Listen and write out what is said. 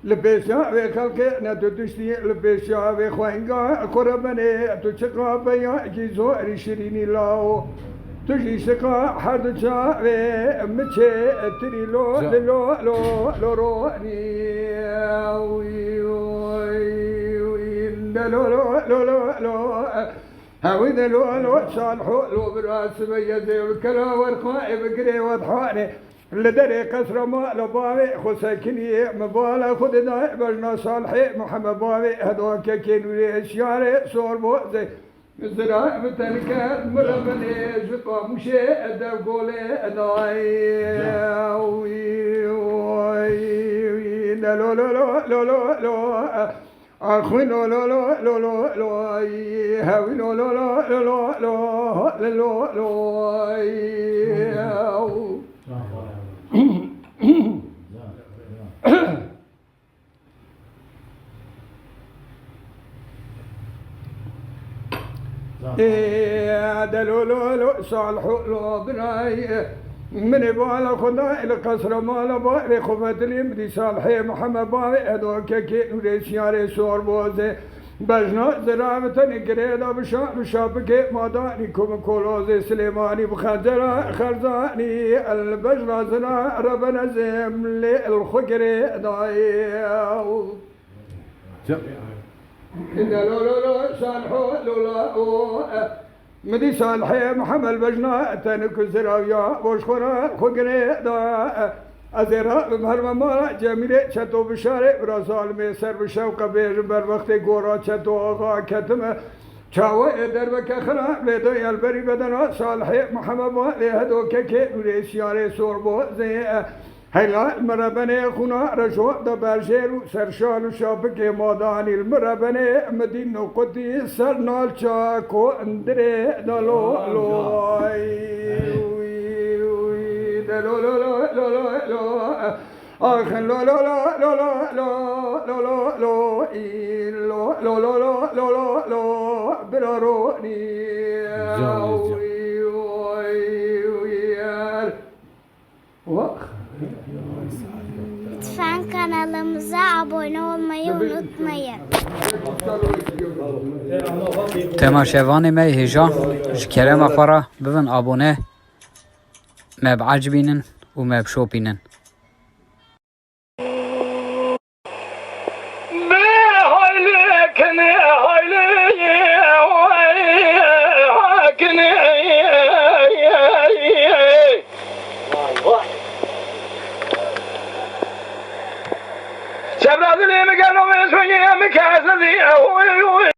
لبيشا بخلقنا تدشتي لبيشا بخوانقا قربني تشقا بيا جيزو ريشريني لاو تجي شقا حد شا مچه تري لو لو لو لو روني لو لو لو لو لو هاوي لو لو صالحو لو براس بيدي وكلا ورقائي بقري وضحاني لدري كسر ما لبابي خسكني مبالا خد داي بجنا صالحي محمد بابي هدوك كينو اشياري صور بوزي زراع متنكر مربني زقا مشي ادب قولي داي لو لو لو لو لو لو اخوي لو لو لو لو لو لو هاوي لو لو لو لو لو لو لو لو دلولو صالحو لو بناي من بالا خدا الى قصر مالا باري خفت اليمدي صالحي محمد باي هدوك كي نوريسياري صور بوزي بجنا زرامتني قريدا بشابكي ماداني كم كولوزي سليماني بخزرا خرزاني البجنا زنا ربنا زم لي الخقري دايو إذا لو لو لو صالحو لو لا مدي صالحي محمد بجنا تنك زراويا وشخورا خقري دا ازرا بمهر مالا جميله چتو بشاره برازال می سر بشوق بیر بر وقت گورا چتو آقا کتم چاوه در بک خرا لیدو البری بدنا صالح محمد ما لیهدو که نوریسیاره سوربو زی هلا المربنه خونا رجوع دا برجرو سرشال و شابک مادانی المربنه مدین و قدی سرنال چاکو اندره دلو لو لو لو لو لو لو آخ لو لو لو لو لو لو لو لو لو لو لو لو لو لو براروني Lütfen kanalımıza abone olmayı unutmayın. تماشاواني مي هجا جكرم أفرا بفن أبونه ما بعجبينن وما بشوبينن شباب اللي مكانهم يسوي مكاسب